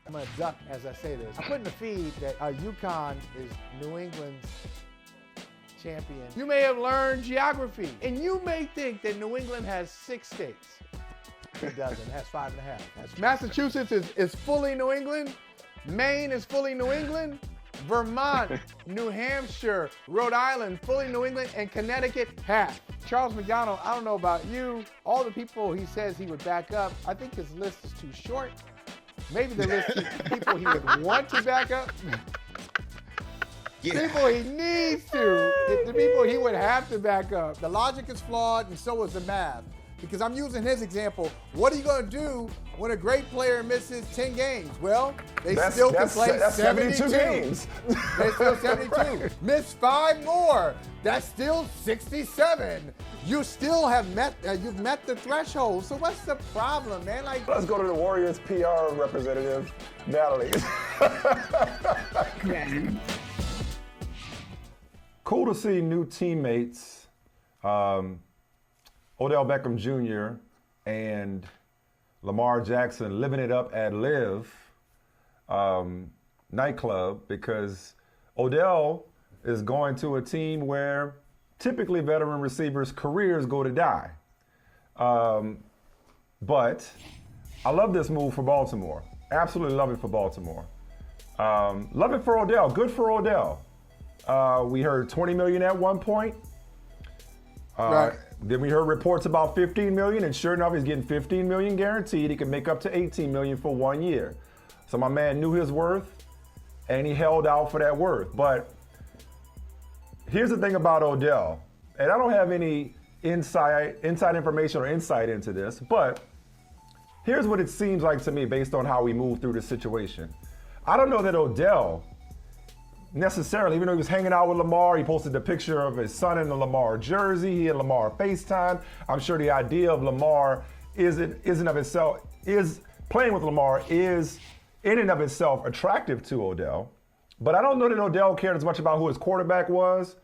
I'm going to duck as I say this. I put in the feed that UConn is New England's champion. You may have learned geography, and you may think that New England has 6 states. It doesn't. It has 5.5. Massachusetts is fully New England. Maine is fully New England. Vermont, New Hampshire, Rhode Island, fully New England, and Connecticut, half. Charles McDonald, I don't know about you, all the people he says he would back up, I think his list is too short. Maybe the list of people he would want to back up. Yeah. People he needs to, the people he would have to back up. The logic is flawed, and so is the math. Because I'm using his example. What are you going to do when a great player misses 10 games? Well, they still can play 72 games. They still 72. Right. Miss 5 more. That's still 67. You still have you've met the threshold. So what's the problem, man? Like, let's go to the Warriors PR representative, Natalie. Cool to see new teammates. Odell Beckham Jr. and Lamar Jackson living it up at Live nightclub, because Odell is going to a team where typically veteran receivers' careers go to die. But I love this move for Baltimore. Absolutely love it for Baltimore. Love it for Odell. Good for Odell. We heard $20 million at one point. Right. Then we heard reports about $15 million, and sure enough, he's getting $15 million guaranteed. He can make up to $18 million for 1 year. So my man knew his worth, and he held out for that worth. But here's the thing about Odell, and I don't have any inside information or insight into this, but here's what it seems like to me based on how we move through this situation. I don't know that Odell necessarily, even though he was hanging out with Lamar, he posted a picture of his son in the Lamar jersey. He had Lamar FaceTime. I'm sure the isea of Lamar is playing with Lamar is in and of itself attractive to Odell. But I don't know that Odell cared as much about who his quarterback was,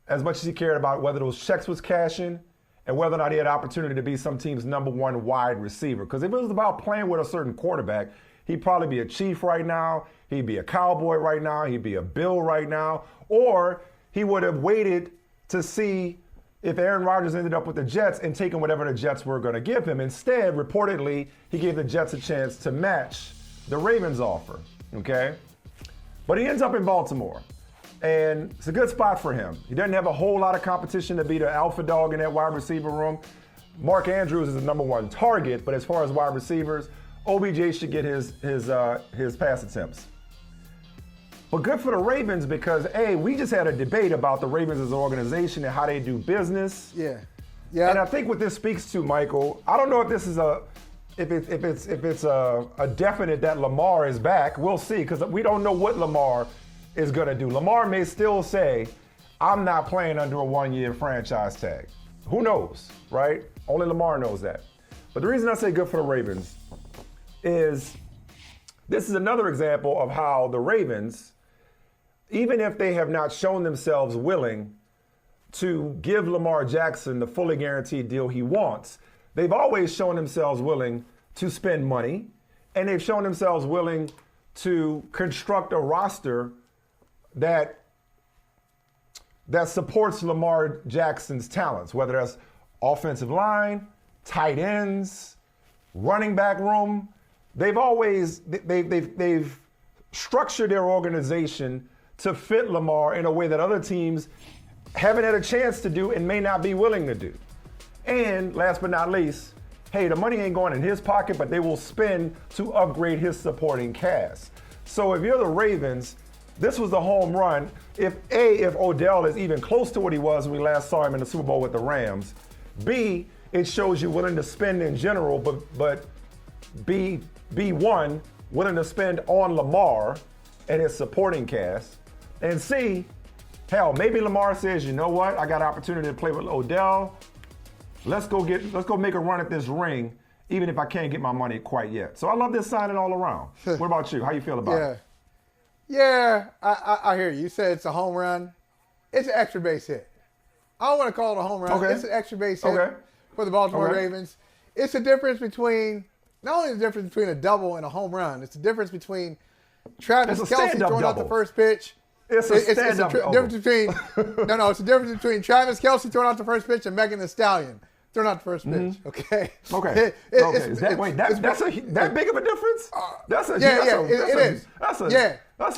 as much as he cared about whether those checks was cashing and whether or not he had opportunity to be some team's #1 wide receiver. Because if it was about playing with a certain quarterback, he'd probably be a Chief right now. He'd be a Cowboy right now. He'd be a Bill right now. Or he would have waited to see if Aaron Rodgers ended up with the Jets and taken whatever the Jets were going to give him. Instead, reportedly, he gave the Jets a chance to match the Ravens offer, okay? But he ends up in Baltimore, and it's a good spot for him. He doesn't have a whole lot of competition to be the alpha dog in that wide receiver room. Mark Andrews is the #1 target, but as far as wide receivers, OBJ should get his pass attempts. But good for the Ravens because, A, we just had a debate about the Ravens as an organization and how they do business. Yeah. And I think what this speaks to, Michael, I don't know if this is if it's a definite that Lamar is back. We'll see, because we don't know what Lamar is going to do. Lamar may still say, I'm not playing under a 1-year franchise tag. Who knows, right? Only Lamar knows that. But the reason I say good for the Ravens is this is another example of how the Ravens, even if they have not shown themselves willing to give Lamar Jackson the fully guaranteed deal he wants, they've always shown themselves willing to spend money, and they've shown themselves willing to construct a roster that supports Lamar Jackson's talents, whether that's offensive line, tight ends, running back room. They've structured their organization to fit Lamar in a way that other teams haven't had a chance to do and may not be willing to do. And last but not least, hey, the money ain't going in his pocket, but they will spend to upgrade his supporting cast. So if you're the Ravens, this was the home run. If Odell is even close to what he was when we last saw him in the Super Bowl with the Rams, B, it shows you willing to spend in general, but B1, willing to spend on Lamar and his supporting cast. And C, hell, maybe Lamar says, you know what? I got an opportunity to play with Odell. Let's go make a run at this ring, even if I can't get my money quite yet. So I love this signing all around. What about you? How you feel about it? Yeah, I hear you. You said it's a home run. It's an extra base hit. I don't want to call it a home run. Okay. It's an extra base hit for the Baltimore Ravens. It's the difference between not only the difference between a double and a home run, it's the difference between Travis It's a Kelce stand-up throwing out the double. first pitch. It's a stand-up double. Difference between it's the difference between Travis Kelce throwing out the first pitch and Megan Thee Stallion throwing out the first pitch. Okay. Okay. That's that big of a difference? That's a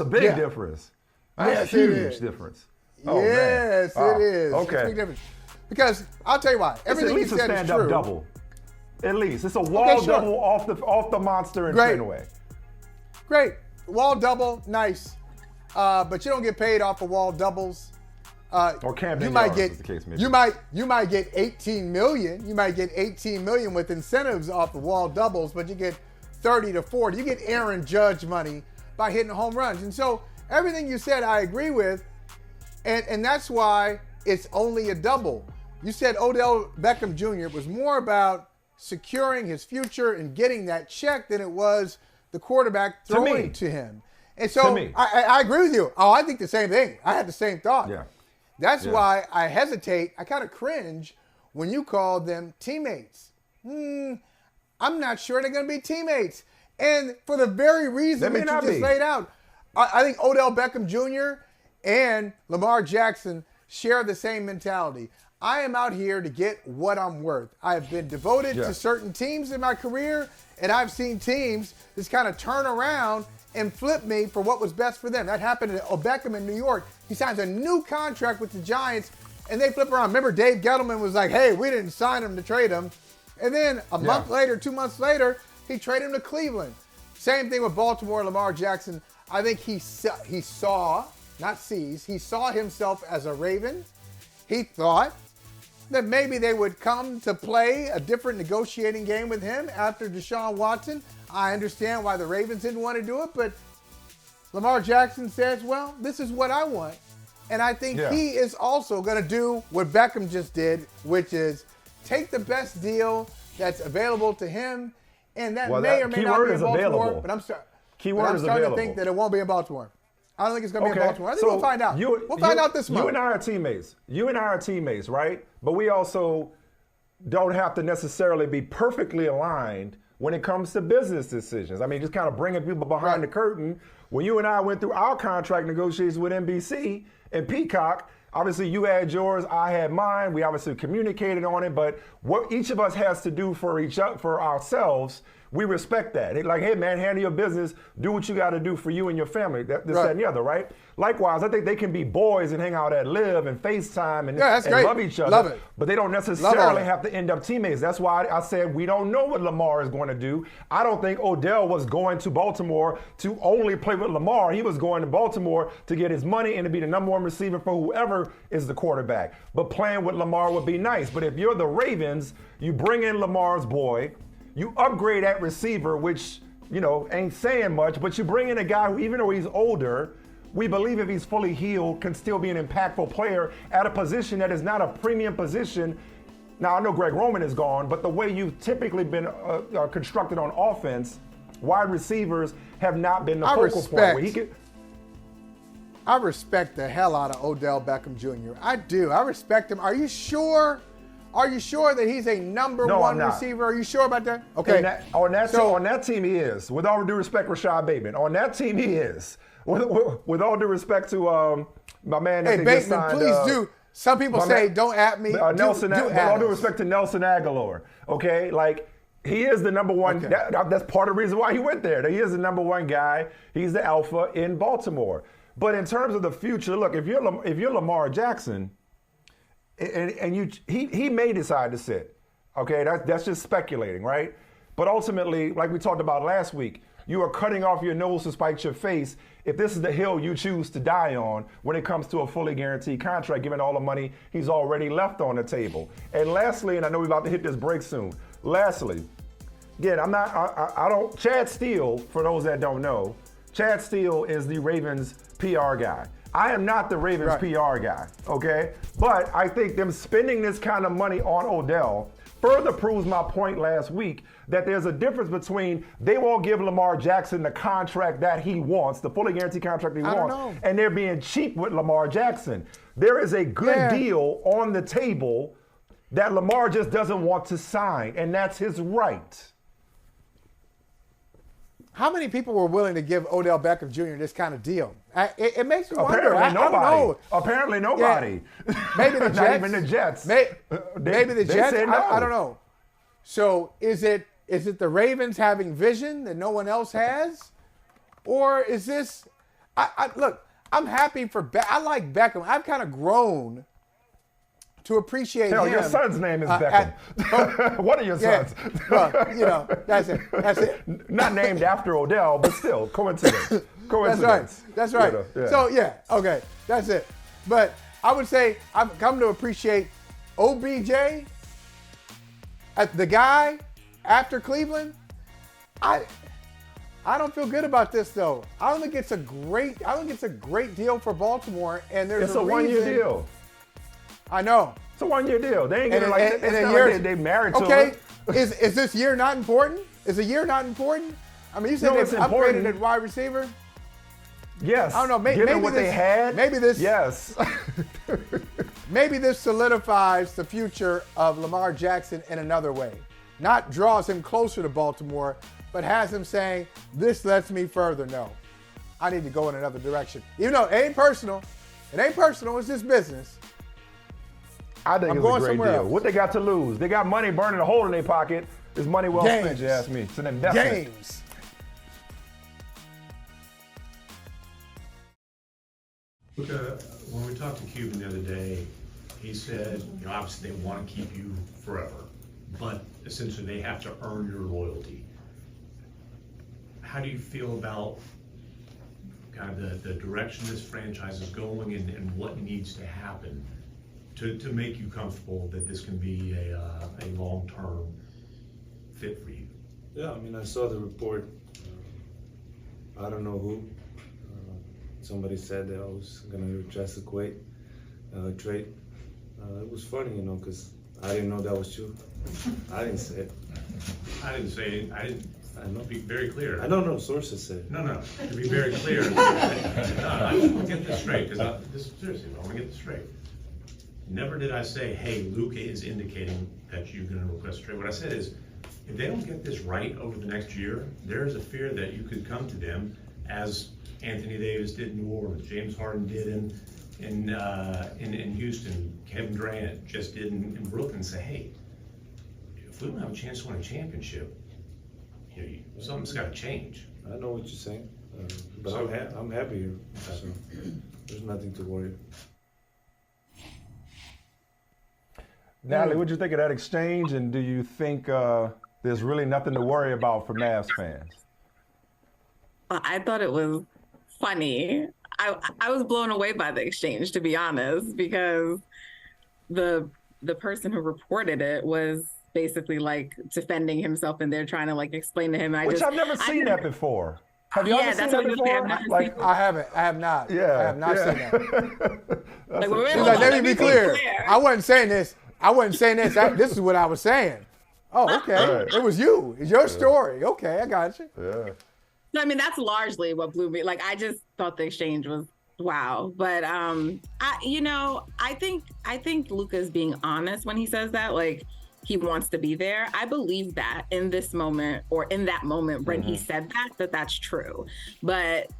big difference. That's a huge difference. Yes, it is. Okay. It's a big difference. Because I'll tell you why. Everything you said is true. It's at least a stand-up double. At least. It's a wall double off the monster in Fenway. Great. Wall double, nice. But you don't get paid off the wall doubles. Or Camden Yards, as the case may be. You might get $18 million. You might get $18 million with incentives off the wall doubles, but you get 30 to 40. You get Aaron Judge money by hitting home runs. And so everything you said, I agree with. And that's why it's only a double. You said Odell Beckham Jr. was more about securing his future and getting that check than it was the quarterback throwing to him. And so I agree with you. Oh, I think the same thing. I had the same thought. Yeah. That's why I hesitate. I kind of cringe when you call them teammates. I'm not sure they're going to be teammates. And for the very reason that you just laid out, I think Odell Beckham Jr. and Lamar Jackson share the same mentality. I am out here to get what I'm worth. I've been devoted to certain teams in my career, and I've seen teams just kind of turn around and flip me for what was best for them. That happened to Beckham in New York. He signs a new contract with the Giants, and they flip around. Remember, Dave Gettleman was like, hey, we didn't sign him to trade him. And then a month later, 2 months later, he traded him to Cleveland. Same thing with Baltimore, Lamar Jackson. I think he saw himself as a Raven. He thought that maybe they would come to play a different negotiating game with him after Deshaun Watson. I understand why the Ravens didn't want to do it, but Lamar Jackson says, well, this is what I want. And I think he is also going to do what Beckham just did, which is take the best deal that's available to him, and that may or may not be in Baltimore. But I'm starting to think that it won't be in Baltimore. I don't think it's going to be in Baltimore. I think we'll find out. We'll find out this month. You and I are teammates. Right? But we also don't have to necessarily be perfectly aligned when it comes to business decisions. I mean, just kind of bringing people behind the curtain. When you and I went through our contract negotiations with NBC and Peacock, obviously you had yours, I had mine. We obviously communicated on it, but what each of us has to do for ourselves, we respect that. Like, hey man, handle your business, do what you got to do for you and your family, that, and the other, right? Likewise, I think they can be boys and hang out at Live and FaceTime and love each other. Love it. But they don't necessarily have to end up teammates. That's why I said we don't know what Lamar is going to do. I don't think Odell was going to Baltimore to only play with Lamar. He was going to Baltimore to get his money and to be the number one receiver for whoever is the quarterback. But playing with Lamar would be nice. But if you're the Ravens, you bring in Lamar's boy, you upgrade that receiver, which, ain't saying much, but you bring in a guy who, even though he's older, we believe if he's fully healed, can still be an impactful player at a position that is not a premium position. Now, I know Greg Roman is gone, but the way you've typically been constructed on offense, wide receivers have not been the focal point. Where he could... I respect the hell out of Odell Beckham Jr. I do. I respect him. Are you sure? Are you sure that he's a number one receiver? Are you sure about that? Okay. On that team, he is. With all due respect, Rashad Bateman. On that team, he is. With all due respect to my man that Bateman, signed, please do. Some people say, don't at me. With all due respect to Nelson Aguilar, okay? Like, he is the number one. Okay. That's part of the reason why he went there. He is the number one guy. He's the alpha in Baltimore. But in terms of the future, look, if you're Lamar Jackson, and he may decide to sit. Okay, that's just speculating, right? But ultimately, like we talked about last week, you are cutting off your nose to spite your face if this is the hill you choose to die on when it comes to a fully guaranteed contract, given all the money he's already left on the table. And lastly, and I know we're about to hit this break soon. Lastly, again, Chad Steele, for those that don't know, Chad Steele is the Ravens PR guy. I am not the Ravens PR guy, okay? But I think them spending this kind of money on Odell further proves my point last week that there's a difference between they won't give Lamar Jackson the contract that he wants, the fully guaranteed contract he wants, and they're being cheap with Lamar Jackson. There is a good deal on the table that Lamar just doesn't want to sign, and that's his right. how many people were willing to give Odell Beckham Jr. this kind of deal? It makes me wonder. Apparently nobody. I don't know. Apparently nobody. Yeah. Maybe the Jets. Not even the Jets. Maybe the Jets. Said no. I don't know. So is it the Ravens having vision that no one else has? Or is this look, I'm happy for I like Beckham. I've kind of grown to appreciate him. Your son's name is Beckham. One of your sons. Well, that's it. That's it. Not named after Odell, but still, coincidence. That's right. Yeah. So, okay, that's it. But I would say I've come to appreciate OBJ, the guy after Cleveland. I don't feel good about this though. I don't think it's a great deal for Baltimore, and there's a 1-year deal. I know. It's a 1-year deal. They ain't getting they married to okay, it. is this year not important? Is a year not important? I mean, you said they've upgraded at wide receiver. Yes. I don't know. Maybe what they had. Maybe this. Yes. Maybe this solidifies the future of Lamar Jackson in another way. Not draws him closer to Baltimore, but has him saying, "This lets me further know. I need to go in another direction." Even though it ain't personal. It's just business. I think it's a great deal. Else. What they got to lose? They got money burning a hole in their pocket. It's money well spent, you ask me. It's an investment. Games. Luka, when we talked to Cuban the other day, he said, obviously they want to keep you forever, but essentially they have to earn your loyalty. How do you feel about kind of the direction this franchise is going and what needs to happen to make you comfortable that this can be a long-term fit for you? Yeah, I mean, I saw the report. I don't know who. Somebody said that I was going to address the trade. It was funny, because I didn't know that was true. I didn't say it. I didn't say it. I know. Be very clear. I don't know. Sources said it. No. To be very clear. I want to get this straight, because seriously, I want to get this straight. Never did I say, hey, Luka is indicating that you're going to request a trade. What I said is, if they don't get this right over the next year, there's a fear that you could come to them as Anthony Davis did in New Orleans, James Harden did in Houston, Kevin Durant just did in Brooklyn, and say, hey, if we don't have a chance to win a championship, something's got to change. I know what you're saying, but I'm happy here, so there's nothing to worry about. Natalie, what do you think of that exchange, and do you think there's really nothing to worry about for Mavs fans? I thought it was funny. I was blown away by the exchange, to be honest, because the person who reported it was basically like defending himself, and they're trying to like explain to him. I've never seen that before. Have you ever seen that before? I haven't. I have not. Yeah, I have not seen that. Let me be clear. I wasn't saying this. This is what I was saying. Oh, okay. Right. It was you. It's your story. Okay, I got you. Yeah. I mean, that's largely what blew me. Like, I just thought the exchange was wow. But I think Luka's being honest when he says that. Like, he wants to be there. I believe that in this moment, or in that moment when he said that's true. But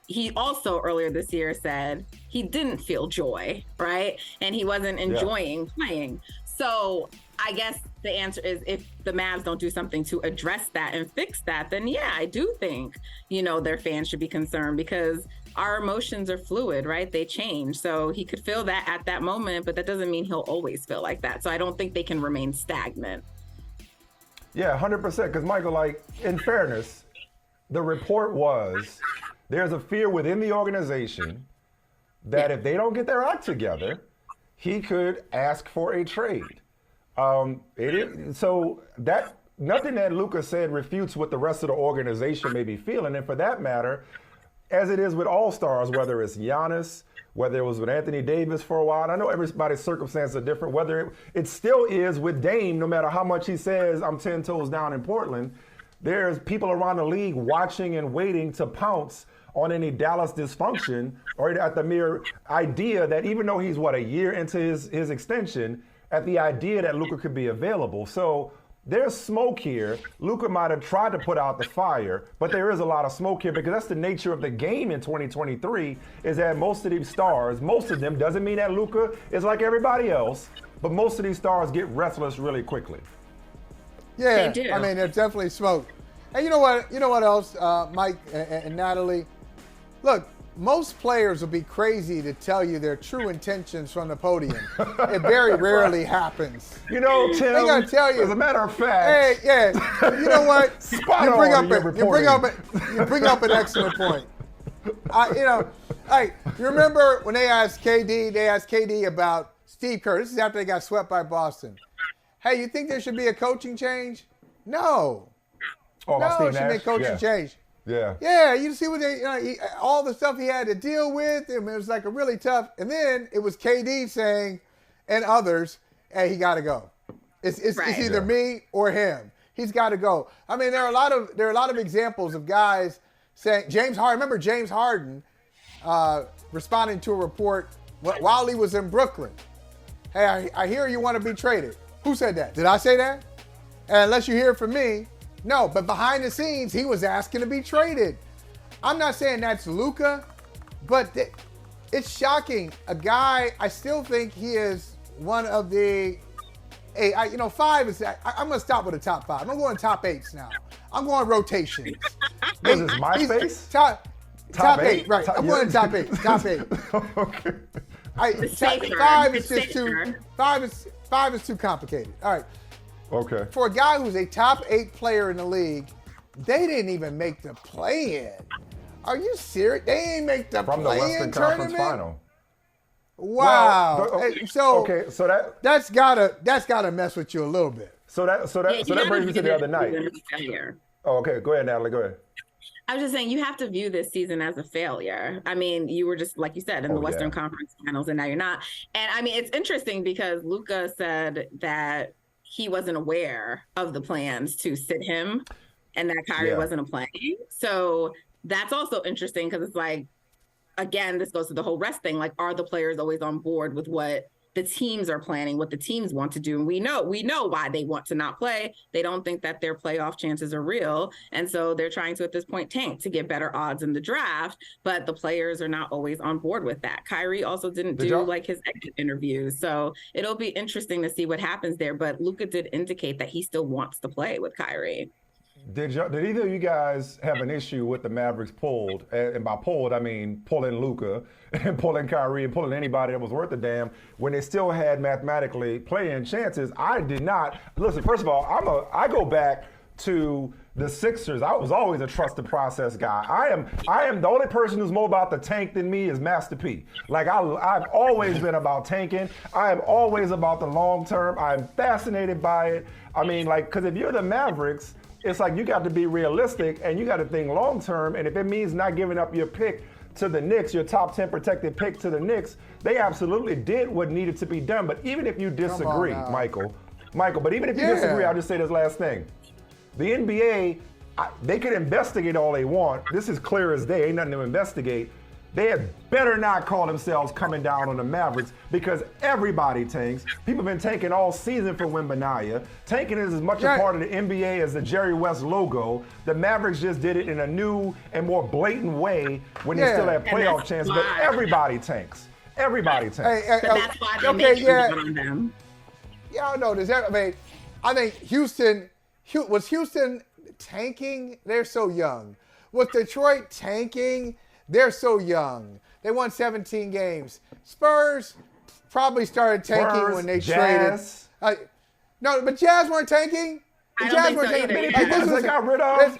he also earlier this year said he didn't feel joy, right? And he wasn't enjoying playing. So I guess the answer is, if the Mavs don't do something to address that and fix that, then I do think, their fans should be concerned, because our emotions are fluid, right? They change. So he could feel that at that moment, but that doesn't mean he'll always feel like that. So I don't think they can remain stagnant. Yeah, 100%. Because Michael, like, in fairness, the report was there's a fear within the organization that if they don't get their act together, he could ask for a trade. So that nothing that Luka said refutes what the rest of the organization may be feeling. And for that matter, as it is with all-stars, whether it's Giannis, whether it was with Anthony Davis for a while, I know everybody's circumstances are different, whether it still is with Dame, no matter how much he says, I'm 10 toes down in Portland, there's people around the league watching and waiting to pounce on any Dallas dysfunction, or at the mere idea that even though he's, a year into his extension, at the idea that Luka could be available. So there's smoke here. Luka might have tried to put out the fire, but there is a lot of smoke here because that's the nature of the game in 2023 is that most of these stars, most of them, doesn't mean that Luka is like everybody else, but most of these stars get restless really quickly. Yeah, They do. I mean, there's definitely smoke. And you know what? You know what else, Mike and Natalie? Look, most players will be crazy to tell you their true intentions from the podium. It very rarely happens. You know, Tim, They gotta tell you. as a matter of fact, Hey, yeah. You know what? Spot you bring on up in your you bring up an excellent point. Hey, you remember when they asked KD about Steve Kerr. This is after they got swept by Boston. Hey, you think there should be a coaching change? No. oh, about No, Steve it should be a Nash? coaching Yeah. change. Yeah. Yeah, you see what all the stuff he had to deal with. It was like a really tough. And then it was KD saying, and others, hey, he got to go. It's Right. either me or him. He's got to go. I mean, there are a lot of examples of guys saying James Harden. Remember James Harden responding to a report while he was in Brooklyn. Hey, I hear you want to be traded. Who said that? Did I say that? And unless you hear it from me, no. But behind the scenes, he was asking to be traded. I'm not saying that's Luka, but it's shocking. A guy, I still think he is one of the, five is, I'm going to stop with the top five. I'm going top eights now. I'm going rotations. What is this, MySpace? Top eight, right. Top- I'm going yeah. top eight. Top eight. Okay. It's safer. Five is It's just too. safer. Five is too complicated. All right. Okay. For a guy who's a top 8 player in the league, they didn't even make the play-in. Are you serious? They ain't make the From the play-in Western Conference tournament. Final. Wow. Well, Hey, so okay, so that's gotta mess with you a little bit. that brings me to the other night. Failure. Oh, okay, go ahead, Natalie. Go ahead. I was just saying, you have to view this season as a failure. I mean, you were just, like you said, in the Western yeah. Conference Finals, and now you're not. And I mean, it's interesting because Luka said that he wasn't aware of the plans to sit him and that Kyrie Yeah. wasn't playing. So that's also interesting because it's like, again, this goes to the whole rest thing. Like, are the players always on board with what the teams are planning, what the teams want to do? And we know why they want to not play. They don't think that their playoff chances are real. And so they're trying to, at this point, tank to get better odds in the draft. But the players are not always on board with that. Kyrie also didn't do like his exit interviews. So it'll be interesting to see what happens there. But Luka did indicate that he still wants to play with Kyrie. Did either of you guys have an issue with the Mavericks pulled? And by pulled, I mean pulling Luka and pulling Kyrie and pulling anybody that was worth a damn when they still had mathematically playing chances. I did not. Listen, first of all, I go back to the Sixers. I was always a trust the process guy. I am the only person who's more about the tank than me is Master P. Like I've always been about tanking. I am always about the long term. I'm fascinated by it. I mean, like, because if you're the Mavericks, it's like you got to be realistic and you got to think long term. And if it means not giving up your pick to the Knicks, your top 10 protected pick to the Knicks, they absolutely did what needed to be done. But even if you disagree, Michael, but even if you disagree, I'll just say this last thing. The NBA, they can investigate all they want. This is clear as day. Ain't nothing to investigate. They had better not call themselves coming down on the Mavericks because everybody tanks. People have been tanking all season for Wembanyama. Tanking is as much a part of the NBA as the Jerry West logo. The Mavericks just did it in a new and more blatant way when they still have playoff chances. But everybody tanks. Everybody tanks. But that's why they make it on them. Y'all know this. I mean, I think Houston tanking? They're so young. Was Detroit tanking? They're so young. They won 17 games. Spurs probably started tanking when they traded. No, but Jazz weren't tanking. The Jazz weren't tanking. Many people they got rid of.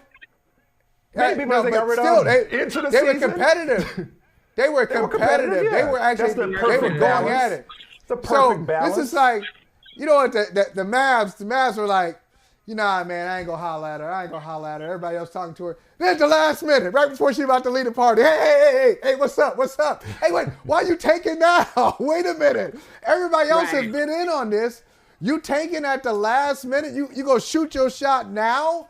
Many people they got rid of. Into the season. Were competitive. They were competitive. They were actually they were going at it. It's the perfect balance. This is like, you know what, the Mavs were like, you know, man, I ain't gonna holler at her. Everybody else talking to her. Then at the last minute, right before she about to leave the party, hey, what's up? Hey, wait, why you taking now? Wait a minute. Everybody else has been in on this. You taking at the last minute? You go shoot your shot now?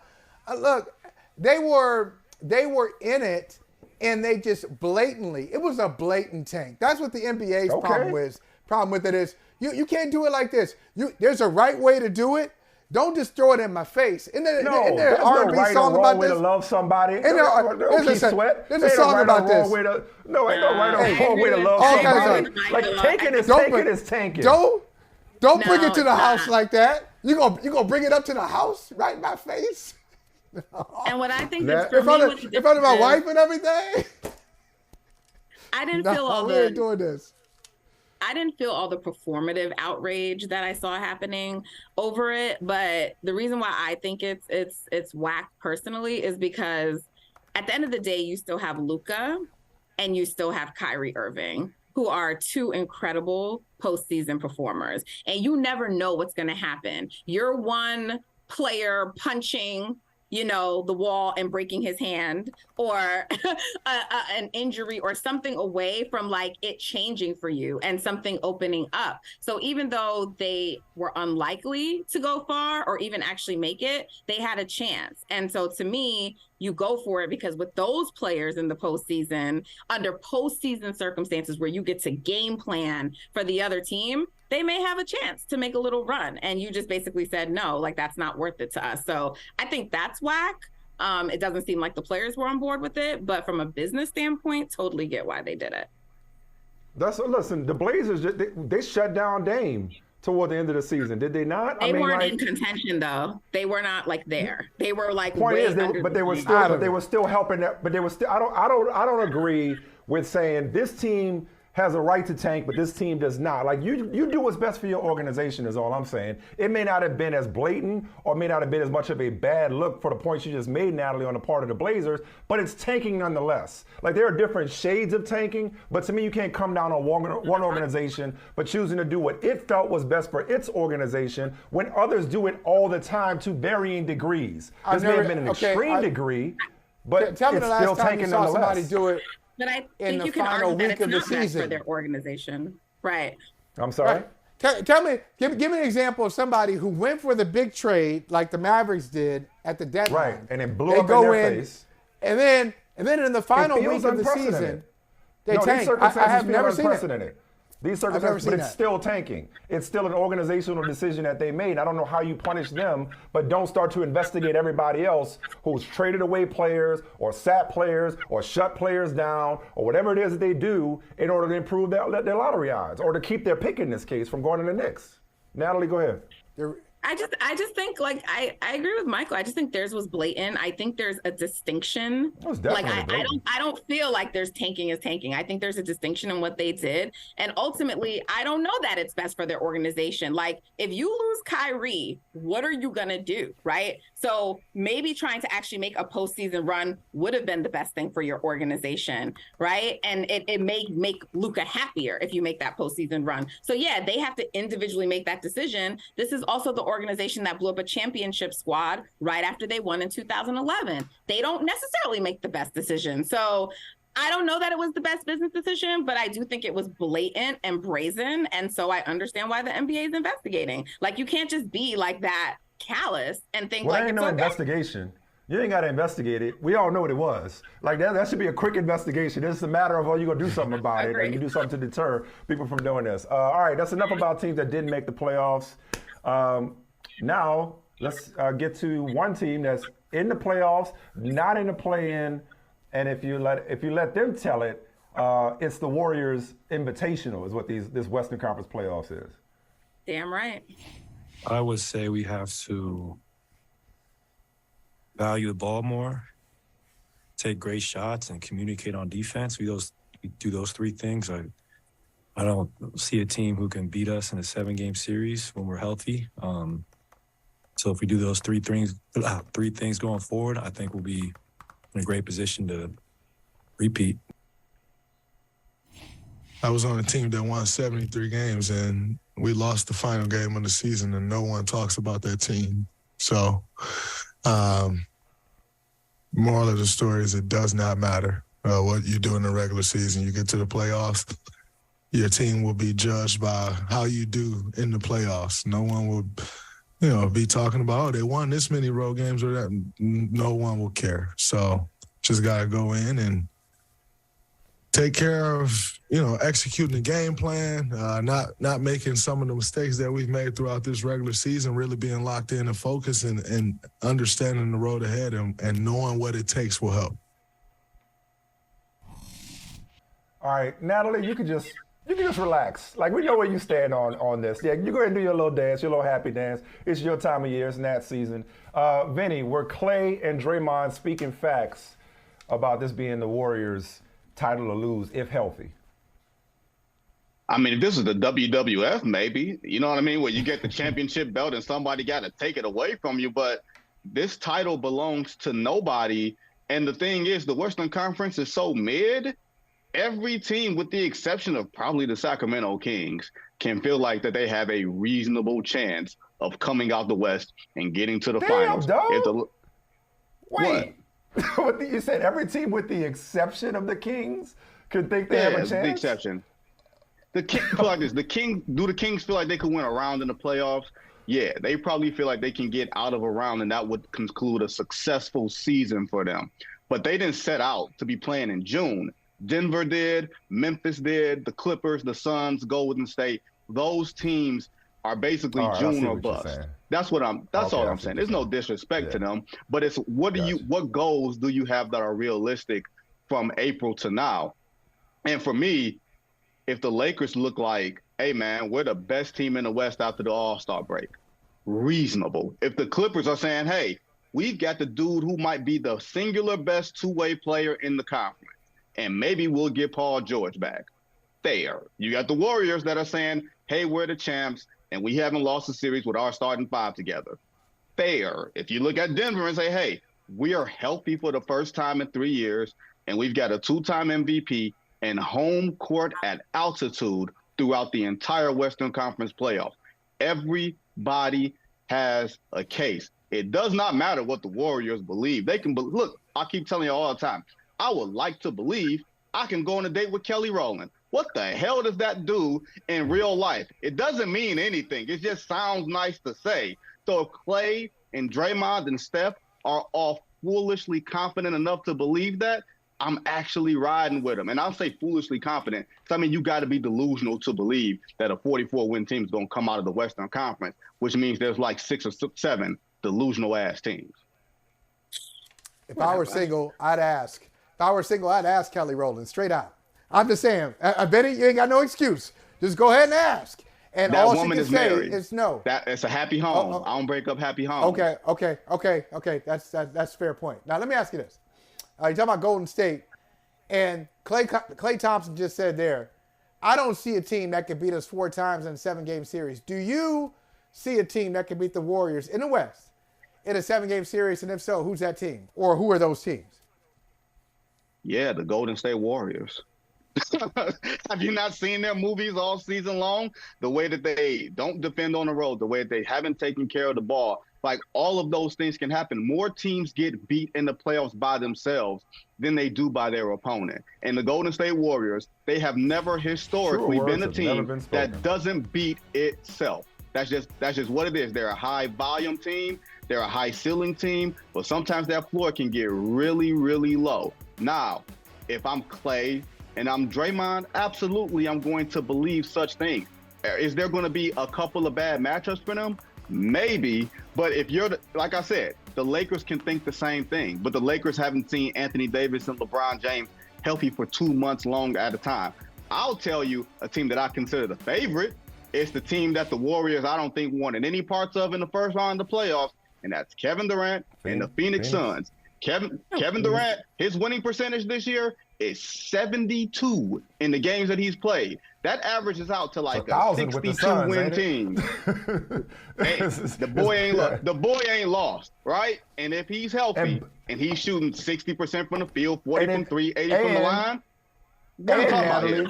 Look, they were in it, and they just blatantly. It was a blatant tank. That's what the NBA's problem with it is. You can't do it like this. There's a right way to do it. Don't just throw it in my face. Isn't there there's R&B no right song or about wrong way this? to love somebody. There's a song about this. Ain't no right or wrong way to love all kinds of somebody. stuff. Like taking is Don't taking bring- is tanking. Don't bring it to the it's house not. like that. You gonna bring it up to the house right in my face? And what I think That- is for In front me, of, what the in front of my difference wife and everything? I didn't feel all we ain't the doing this. I didn't feel all the performative outrage that I saw happening over it, but the reason why I think it's whack personally is because at the end of the day, you still have Luka and you still have Kyrie Irving, who are two incredible postseason performers, and you never know what's going to happen. You're one player punching the wall and breaking his hand, or an injury or something away from like it changing for you and something opening up. So even though they were unlikely to go far or even actually make it, they had a chance. And so to me, you go for it because with those players in the postseason, under postseason circumstances where you get to game plan for the other team, they may have a chance to make a little run. And you just basically said, no, like that's not worth it to us. So I think that's whack. It doesn't seem like the players were on board with it, but from a business standpoint, totally get why they did it. Listen, the Blazers, they shut down Dame toward the end of the season, did they not? They weren't in contention though. They were not like there. They were like Point way is, under they were still helping that. But they were still. I don't agree with saying this team has a right to tank, but this team does not. Like you do what's best for your organization is all I'm saying. It may not have been as blatant or may not have been as much of a bad look for the points you just made, Natalie, on the part of the Blazers, but it's tanking nonetheless. Like there are different shades of tanking, but to me you can't come down on one organization but choosing to do what it felt was best for its organization when others do it all the time to varying degrees. This may have been an extreme degree, but tell me it's the last still time you tanking saw somebody nonetheless. do it. But I in think the you can final argue that week it's of the not best season. for their organization. Right. I'm sorry? Right. Tell me, give me an example of somebody who went for the big trade like the Mavericks did at the deadline. Right, and it blew They up go in their in, face. And then in the final week feels of the unprecedented. season, they No, tank. these circumstances I have feel never seen it. unprecedented. These never circumstances, seen but it's that. still tanking. It's still an organizational decision that they made. I don't know how you punish them, but don't start to investigate everybody else who's traded away players or sat players or shut players down or whatever it is that they do in order to improve their lottery odds or to keep their pick in this case from going to the Knicks. Natalie, go ahead. I just think like I agree with Michael. I just think theirs was blatant. I think there's a distinction. It was Like definitely blatant. I don't feel like there's tanking is tanking. I think there's a distinction in what they did. And ultimately, I don't know that it's best for their organization. Like if you lose Kyrie, what are you gonna do? Right. So maybe trying to actually make a postseason run would have been the best thing for your organization. Right. And it may make Luka happier if you make that postseason run. So yeah, they have to individually make that decision. This is also the organization that blew up a championship squad right after they won in 2011. They don't necessarily make the best decision. So I don't know that it was the best business decision, but I do think it was blatant and brazen. And so I understand why the NBA is investigating. Like you can't just be like that callous and think Well, like there ain't it's no okay. investigation. You ain't got to investigate it. We all know what it was. Like that should be a quick investigation. It's a matter of, you going to do something about it and you do something to deter people from doing this. All right, that's enough about teams that didn't make the playoffs. Now, let's get to one team that's in the playoffs, not in the play-in, and if you let them tell it, it's the Warriors Invitational is what this Western Conference playoffs is. Damn right. I would say we have to value the ball more, take great shots, and communicate on defense. We do those three things. I don't see a team who can beat us in a 7-game series when we're healthy. So if we do those three things going forward, I think we'll be in a great position to repeat. I was on a team that won 73 games, and we lost the final game of the season, and no one talks about that team. So, moral of the story is it does not matter what you do in the regular season. You get to the playoffs, your team will be judged by how you do in the playoffs. No one will, be talking about, oh, they won this many road games or that. No one will care. So just got to go in and take care of, executing the game plan, not making some of the mistakes that we've made throughout this regular season, really being locked in and focused and understanding the road ahead and knowing what it takes will help. All right, Natalie, you can just relax. Like, we know where you stand on this. Yeah, you go ahead and do your little dance, your little happy dance. It's your time of year. It's Nat season. Vinny, were Clay and Draymond speaking facts about this being the Warriors' title to lose, if healthy? I mean, if this is the WWF, maybe, you know what I mean, where you get the championship belt and somebody got to take it away from you. But this title belongs to nobody. And the thing is, the Western Conference is so mid. Every team, with the exception of probably the Sacramento Kings, can feel like that they have a reasonable chance of coming out the West and getting to the finals. Wait, what you said? Every team, with the exception of the Kings, could think they have a chance? The exception. The Kings feel like this. Do the Kings feel like they could win a round in the playoffs? Yeah, they probably feel like they can get out of a round, and that would conclude a successful season for them. But they didn't set out to be playing in June. Denver did, Memphis did, the Clippers, the Suns, Golden State. Those teams are basically June or bust. That's all I'm saying. There's no disrespect to them, but it's what goals do you have that are realistic from April to now? And for me, if the Lakers look like, hey man, we're the best team in the West after the All-Star break, reasonable. If the Clippers are saying, hey, we've got the dude who might be the singular best two-way player in the conference, and maybe we'll get Paul George back. Fair. You got the Warriors that are saying, hey, we're the champs, and we haven't lost a series with our starting five together. Fair. If you look at Denver and say, hey, we are healthy for the first time in 3 years, and we've got a two-time MVP and home court at altitude throughout the entire Western Conference playoff. Everybody has a case. It does not matter what the Warriors believe. They can look, I keep telling you all the time, I would like to believe I can go on a date with Kelly Rowland. What the hell does that do in real life? It doesn't mean anything. It just sounds nice to say. So if Clay and Draymond and Steph are all foolishly confident enough to believe that, I'm actually riding with them. And I'll say foolishly confident, because I mean, you got to be delusional to believe that a 44-win team is going to come out of the Western Conference, which means there's like 6 or 7 delusional-ass teams. If I were single, I'd ask. If I were single, I'd ask Kelly Rowland straight out. I'm just saying, I bet you ain't got no excuse. Just go ahead and ask. And that all woman she can is say married. is no. It's a happy home. I don't break up happy homes. Okay. That's a fair point. Now, let me ask you this. You're talking about Golden State, and Klay Thompson just said there, I don't see a team that could beat us 4 times in a 7-game series. Do you see a team that could beat the Warriors in the West in a 7-game series? And if so, who's that team? Or who are those teams? Yeah, the Golden State Warriors. Have you not seen their movies all season long? The way that they don't defend on the road, the way that they haven't taken care of the ball. Like, all of those things can happen. More teams get beat in the playoffs by themselves than they do by their opponent. And the Golden State Warriors, they have never historically been a team that doesn't beat itself. That's just what it is. They're a high volume team. They're a high ceiling team, but sometimes that floor can get really, really low. Now, if I'm Clay and I'm Draymond, absolutely I'm going to believe such things. Is there going to be a couple of bad matchups for them? Maybe, but if you're, like I said, the Lakers can think the same thing, but the Lakers haven't seen Anthony Davis and LeBron James healthy for 2 months long at a time. I'll tell you a team that I consider the favorite. It's the team that the Warriors, I don't think, wanted any parts of in the first round of the playoffs, and that's Kevin Durant and the Phoenix Suns. Kevin Durant, his winning percentage this year is 72 in the games that he's played. That averages out to like a 62-win team. The boy ain't lost, right? And if he's healthy and he's shooting 60% from the field, 40 from 3, 80 from the line, Natalie,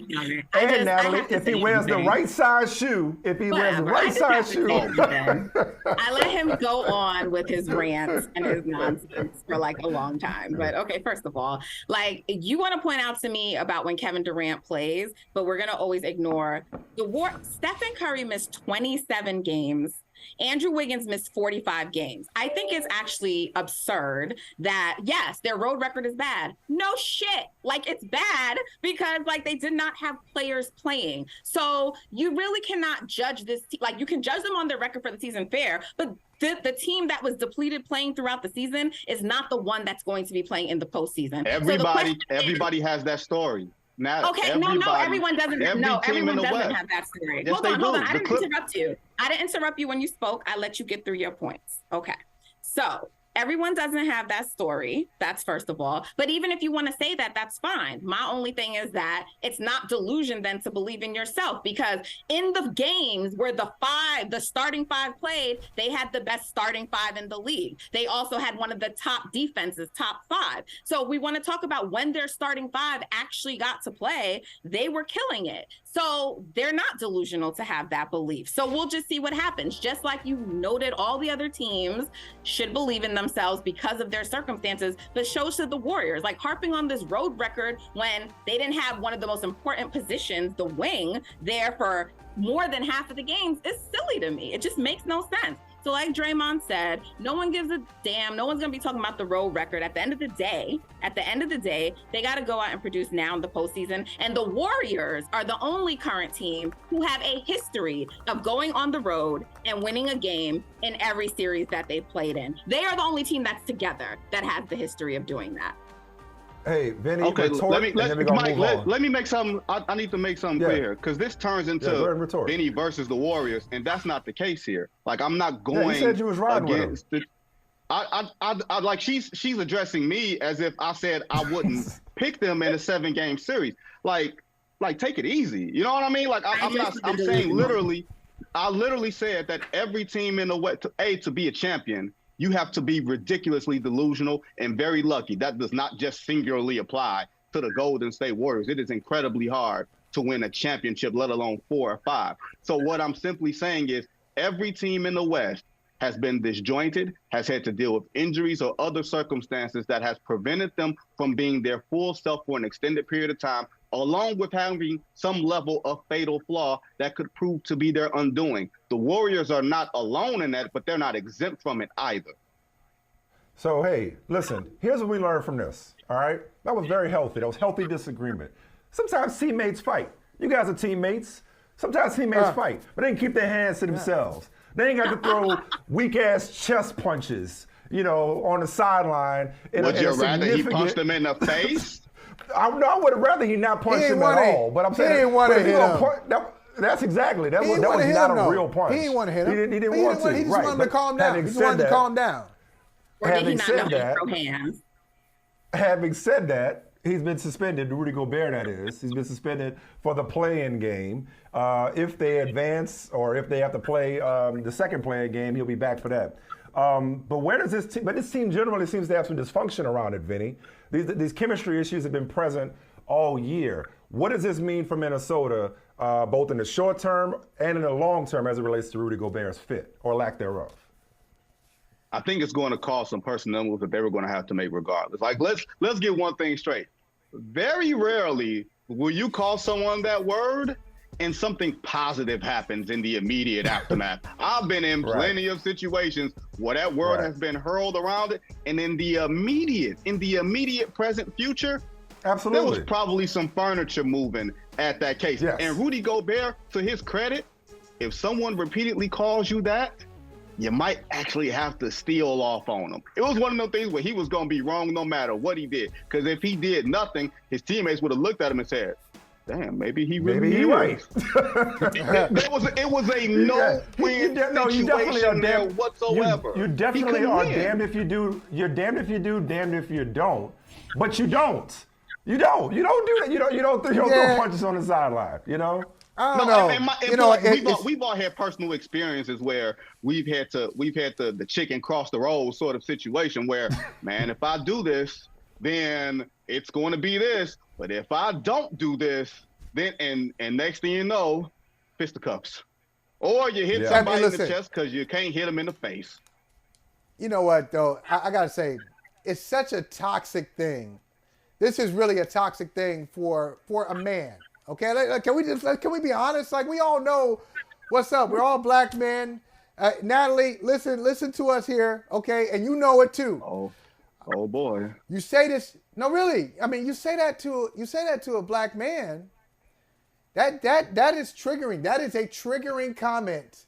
if he wears the right size shoe, I let him go on with his rants and his nonsense for like a long time. But okay, first of all, like, you want to point out to me about when Kevin Durant plays, but we're going to always ignore Stephen Curry missed 27 games Andrew Wiggins missed 45 games. I think it's actually absurd that, yes, their road record is bad. No shit. Like, it's bad because, like, they did not have players playing. So you really cannot judge this. Like, you can judge them on their record for the season fair, but the team that was depleted playing throughout the season is not the one that's going to be playing in the postseason. Everybody has that story. Now, okay, no, everyone doesn't. No, everyone doesn't have that story. Yes, hold on. I didn't interrupt you. I didn't interrupt you when you spoke. I let you get through your points. Okay, so everyone doesn't have that story. That's first of all. But even if you want to say that, that's fine. My only thing is that it's not delusion then to believe in yourself, because in the games where the starting five played, they had the best starting five in the league. They also had one of the top defenses, top five. So we want to talk about when their starting five actually got to play, they were killing it. So they're not delusional to have that belief. So we'll just see what happens. Just like you noted, all the other teams should believe in themselves because of their circumstances, but shows to the Warriors, like harping on this road record when they didn't have one of the most important positions, the wing, there for more than half of the games is silly to me. It just makes no sense. So like Draymond said, no one gives a damn. No one's going to be talking about the road record. At the end of the day, they got to go out and produce now in the postseason. And the Warriors are the only current team who have a history of going on the road and winning a game in every series that they've played in. They are the only team that's together that has the history of doing that. Hey, Vinny, okay, let me make something. I need to make something clear here, because this turns into Vinny versus the Warriors, and that's not the case here. Like, I'm not going. You said you was riding with him. I like she's addressing me as if I said I wouldn't pick them in a 7-game series. Like take it easy. You know what I mean? Like I'm saying literally. I literally said that every team in the West, to be a champion, you have to be ridiculously delusional and very lucky. That does not just singularly apply to the Golden State Warriors. It is incredibly hard to win a championship, let alone 4 or 5. So what I'm simply saying is every team in the West has been disjointed, has had to deal with injuries or other circumstances that has prevented them from being their full self for an extended period of time, along with having some level of fatal flaw that could prove to be their undoing. The Warriors are not alone in that, but they're not exempt from it either. So, hey, listen, here's what we learned from this, all right? That was very healthy. That was healthy disagreement. Sometimes teammates fight. You guys are teammates. Sometimes teammates fight, but they can keep their hands to themselves. They ain't got to throw weak-ass chest punches, on the sideline. Would you rather he punched them in the face? I would have rather he not punch him at all. But I'm saying he didn't want to hit him. That's exactly. That was not a real punch. He didn't want to hit him. He didn't want to. He just wanted to calm down. He just wanted to calm down. Or did he not know to throw hands? Having said that, he's been suspended, Rudy Gobert that is. He's been suspended for the play-in game. If they advance or if they have to play the second play-in game, he'll be back for that. But where does this team, this team generally seems to have some dysfunction around it, Vinny. These chemistry issues have been present all year. What does this mean for Minnesota, both in the short term and in the long term as it relates to Rudy Gobert's fit or lack thereof? I think it's going to cause some personnel moves that they were going to have to make regardless. Like, let's get one thing straight. Very rarely will you call someone that word and something positive happens in the immediate aftermath. I've been in plenty of situations where that word has been hurled around it, and in the immediate present future, absolutely, there was probably some furniture moving at that case. Yes. And Rudy Gobert, to his credit, if someone repeatedly calls you that, you might actually have to steal off on him. It was one of those things where he was going to be wrong no matter what he did. Because if he did nothing, his teammates would have looked at him and said, damn, maybe he really is. Right. it was a no-win situation there whatsoever. You definitely are damned if you do. You're damned if you do, damned if you don't. But you don't. You don't do that. You don't throw punches on the sideline, I don't know. We've all had personal experiences where we've had the chicken cross the road sort of situation where, man, if I do this, then it's going to be this. But if I don't do this, then and next thing you know, fisticuffs, or you hit somebody in the chest because you can't hit them in the face. You know what though? I gotta say, it's such a toxic thing. This is really a toxic thing for a man. Okay, can we be honest? Like, we all know what's up. We're all black men. Natalie, listen to us here, okay? And you know it too. Oh boy. You say this. No, really. I mean, you say that to a black man. That is triggering. That is a triggering comment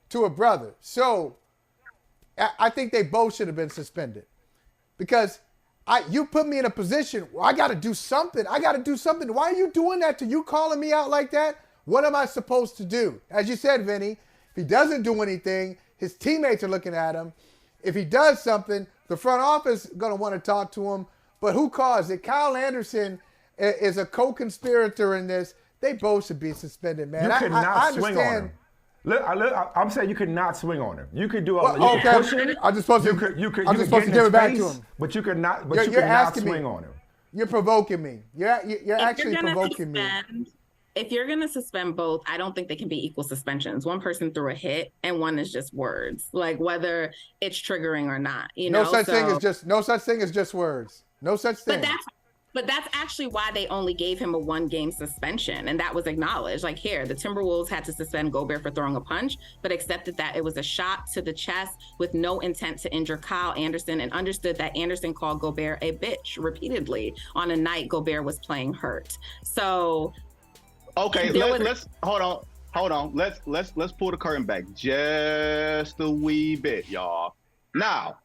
to a brother. So I think they both should have been suspended because you put me in a position where I got to do something. Why are you doing that to you calling me out like that? What am I supposed to do? As you said, Vinny, if he doesn't do anything, his teammates are looking at him. If he does something, the front office is going to want to talk to him. But who caused it? Kyle Anderson is a co-conspirator in this. They both should be suspended, man. You could not swing on him. I'm saying you could not swing on him. You could do a push him. I'm just supposed to. I'm just supposed to give it back to him. But you could not. But you could not swing on him. You're provoking me. You're actually provoking me. If you're going to suspend both, I don't think they can be equal suspensions. One person threw a hit and one is just words, like whether it's triggering or not. No such thing as just words. No such thing. But that's actually why they only gave him a 1-game suspension, and that was acknowledged. Like here, the Timberwolves had to suspend Gobert for throwing a punch, but accepted that it was a shot to the chest with no intent to injure Kyle Anderson, and understood that Anderson called Gobert a bitch repeatedly on a night Gobert was playing hurt. So, okay, let's hold on. Let's pull the curtain back just a wee bit, y'all. Now,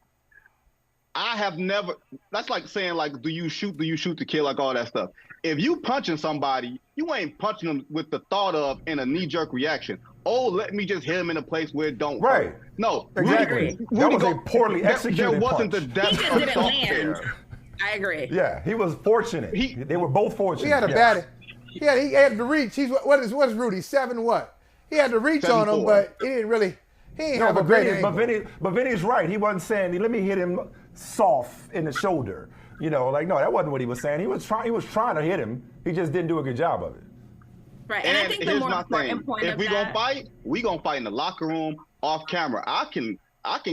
I have never, that's like saying, like, do you shoot to kill, like all that stuff. If you punching somebody, you ain't punching them with the thought of in a knee-jerk reaction, let me just hit him in a place where it don't hurt. No, exactly. That was a poorly executed There wasn't punch. the depth of thought there. I agree. Yeah, he was fortunate. They were both fortunate. He had a bad, he had to reach. What is Rudy, 7 what? He had to reach on him, but he didn't really, he ain't have a great angle. But Vinny's right. He wasn't saying, let me hit him soft in the shoulder. No, that wasn't what he was saying. He was trying to hit him. He just didn't do a good job of it. Right. And I think the more important point if we gonna fight, we gonna fight in the locker room off camera. I can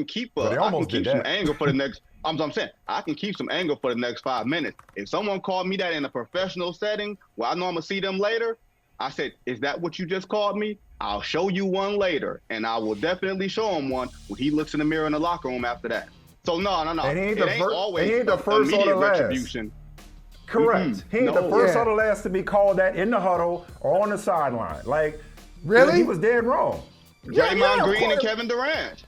keep some anger for the next I'm saying I can keep some anger for the next 5 minutes. If someone called me that in a professional setting where I know I'm gonna see them later, I said, is that what you just called me? I'll show you one later, and I will definitely show him one when he looks in the mirror in the locker room after that. So no. And he ain't always the first or the last. Retribution. Correct. He ain't the first or the last to be called that in the huddle or on the sideline. Like, really? He was dead wrong. Draymond Green and Kevin Durant.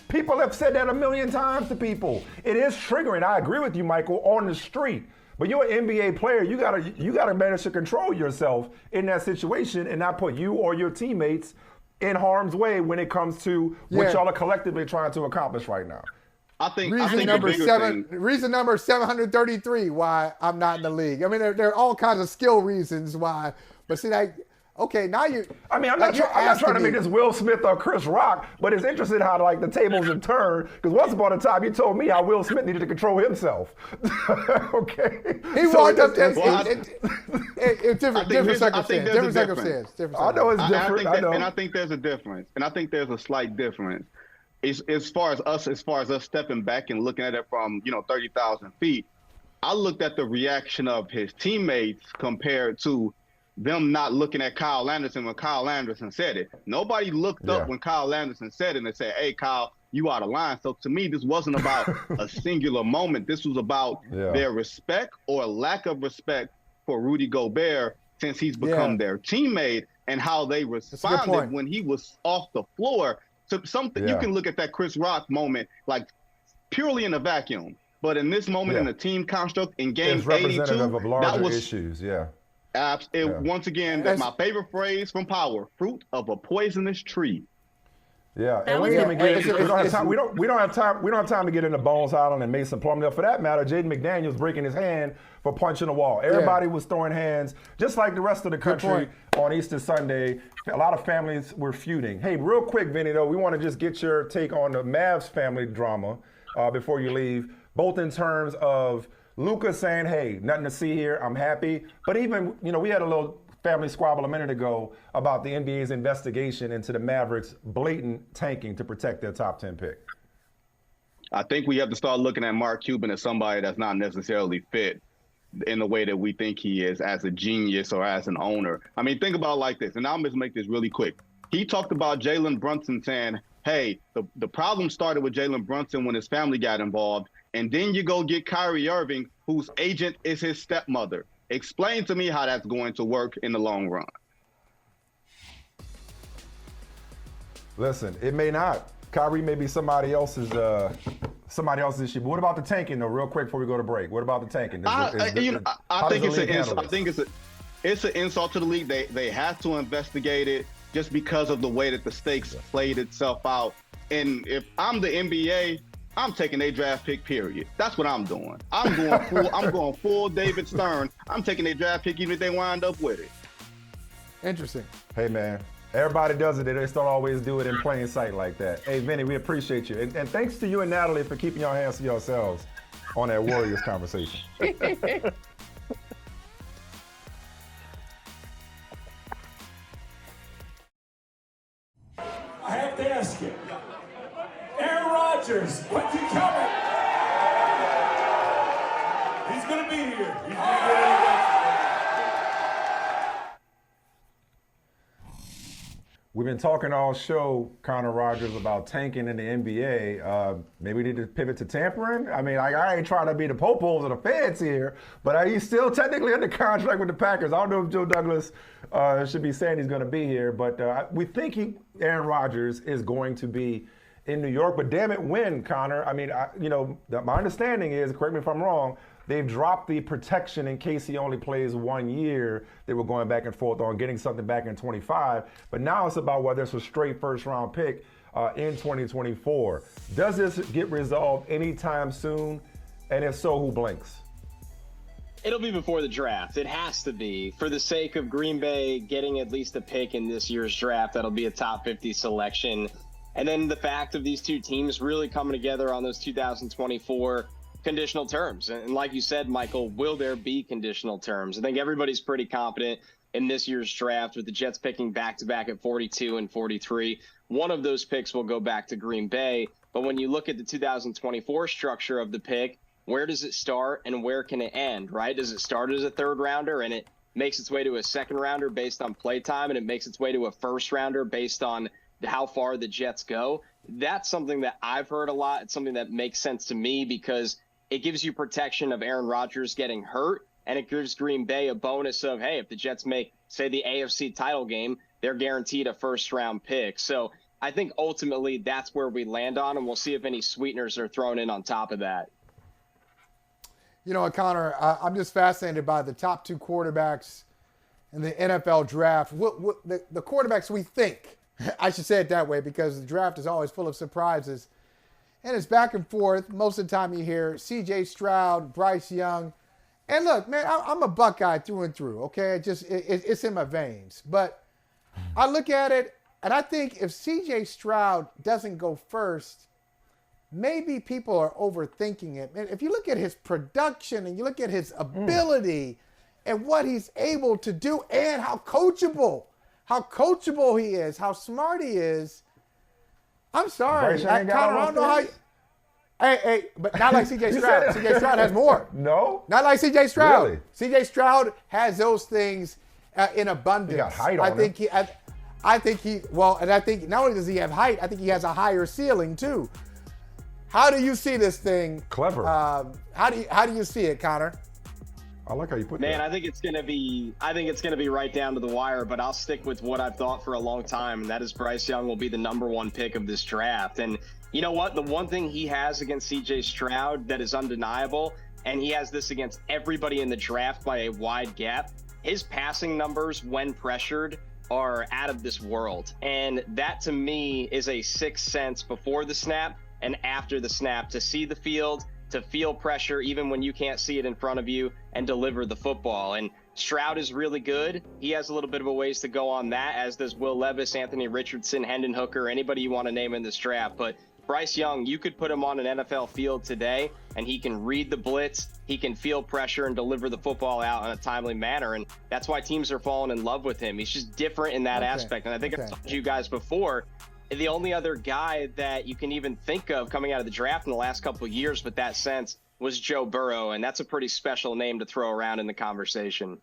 People have said that a million times to people. It is triggering. I agree with you, Michael, on the street. But you're an NBA player. You gotta manage to control yourself in that situation and not put you or your teammates in harm's way when it comes to what y'all are collectively trying to accomplish right now. Reason number 733 why I'm not in the league. I mean, there are all kinds of skill reasons why. But see, okay, now you. I mean, I'm not trying to make this Will Smith or Chris Rock, but it's interesting how the tables have turned. Because once upon a time, you told me how Will Smith needed to control himself. Okay, he walked up there. It's different circumstance. I know it's different. And I think there's a difference. And I think there's a slight difference. As far as us stepping back and looking at it from 30,000 feet, I looked at the reaction of his teammates compared to them not looking at Kyle Anderson when Kyle Anderson said it. Nobody looked up when Kyle Anderson said it and said, hey, Kyle, you out of line. So to me, this wasn't about a singular moment. This was about their respect or lack of respect for Rudy Gobert since he's become their teammate and how they responded when he was off the floor. So something you can look at that Chris Rock moment like purely in a vacuum. But in this moment in the team construct in game 82, representative of larger issues, once again, that's my favorite phrase from Power: fruit of a poisonous tree. Yeah, and we don't have time. We don't have time to get into Bones Island and Mason Plumlee. For that matter, Jaden McDaniels breaking his hand for punching the wall. Everybody was throwing hands, just like the rest of the country on Easter Sunday. A lot of families were feuding. Hey, real quick, Vinny, though, we want to just get your take on the Mavs family drama before you leave, both in terms of Luka saying, hey, nothing to see here, I'm happy. But even, we had a little family squabble a minute ago about the NBA's investigation into the Mavericks' blatant tanking to protect their top 10 pick. I think we have to start looking at Mark Cuban as somebody that's not necessarily fit in the way that we think he is as a genius or as an owner. I mean, think about it like this, and I'll just make this really quick. He talked about Jalen Brunson saying, hey, the problem started with Jalen Brunson when his family got involved. And then you go get Kyrie Irving, whose agent is his stepmother. Explain to me how that's going to work in the long run. Listen, it may not. Kyrie may be somebody else's issue. But what about the tanking, though? Real quick before we go to break. What about the tanking? I think it's an insult to the league. They have to investigate it just because of the way that the stakes played itself out. And if I'm the NBA, I'm taking a draft pick, period. That's what I'm doing. I'm going full David Stern. I'm taking a draft pick even if they wind up with it. Interesting. Hey, man. Everybody does it. They just don't always do it in plain sight like that. Hey, Vinny, we appreciate you. And thanks to you and Natalie for keeping your hands to yourselves on that Warriors conversation. I have to ask you, Aaron Rodgers, when's he coming? He's going to be here. He's going to be here. We've been talking all show, Connor Rogers, about tanking in the NBA. Maybe we need to pivot to tampering. I mean, I ain't trying to be the popos of the fans here, but he's still technically under contract with the Packers. I don't know if Joe Douglas should be saying he's going to be here, but we think Aaron Rodgers is going to be in New York. But damn it, when, Connor? I mean, my understanding is, correct me if I'm wrong, they've dropped the protection in case he only plays 1 year. They were going back and forth on getting something back in 25. But now it's about whether it's a straight first-round pick in 2024. Does this get resolved anytime soon? And if so, who blinks? It'll be before the draft. It has to be. For the sake of Green Bay getting at least a pick in this year's draft, that'll be a top 50 selection. And then the fact of these two teams really coming together on those 2024 conditional terms. And like you said, Michael, will there be conditional terms? I think everybody's pretty confident in this year's draft with the Jets picking back-to-back at 42 and 43. One of those picks will go back to Green Bay. But when you look at the 2024 structure of the pick, where does it start and where can it end, right? Does it start as a third rounder and it makes its way to a second rounder based on play time and it makes its way to a first rounder based on how far the Jets go? That's something that I've heard a lot. It's something that makes sense to me because it gives you protection of Aaron Rodgers getting hurt, and it gives Green Bay a bonus of, hey, if the Jets make, say, the AFC title game, they're guaranteed a first-round pick. So I think ultimately that's where we land on, and we'll see if any sweeteners are thrown in on top of that. You know, Connor, I'm just fascinated by the top two quarterbacks in the NFL draft. The quarterbacks we think, I should say it that way because the draft is always full of surprises. And it's back and forth. Most of the time you hear C.J. Stroud, Bryce Young. And look, man, I'm a Buckeye through and through, okay? It's in my veins. But I look at it, and I think if C.J. Stroud doesn't go first, maybe people are overthinking it. And if you look at his production and you look at his ability and what he's able to do and how coachable he is, how smart he is, I'm sorry, Connor, I don't know how. Hey, but not like C.J. Stroud. C.J. Stroud has more. No? Not like C.J. Stroud. Really? C.J. Stroud has those things in abundance. He got height on him. I think not only does he have height, I think he has a higher ceiling too. How do you see this thing? Clever. How do you see it, Connor? I like how you put that. Man, I think it's gonna be right down to the wire, but I'll stick with what I've thought for a long time, and that is Bryce Young will be the number one pick of this draft. And you know what? The one thing he has against CJ Stroud that is undeniable, and he has this against everybody in the draft by a wide gap, his passing numbers when pressured are out of this world. And that to me is a sixth sense before the snap and after the snap to see the field, to feel pressure even when you can't see it in front of you and deliver the football. And Stroud is really good. He has a little bit of a ways to go on that, as does Will Levis, Anthony Richardson, Hendon Hooker, anybody you want to name in this draft. But Bryce Young, you could put him on an NFL field today and he can read the blitz, he can feel pressure and deliver the football out in a timely manner. And that's why teams are falling in love with him. He's just different in that aspect. And I think I've told you guys before, the only other guy that you can even think of coming out of the draft in the last couple of years with that sense was Joe Burrow, and that's a pretty special name to throw around in the conversation.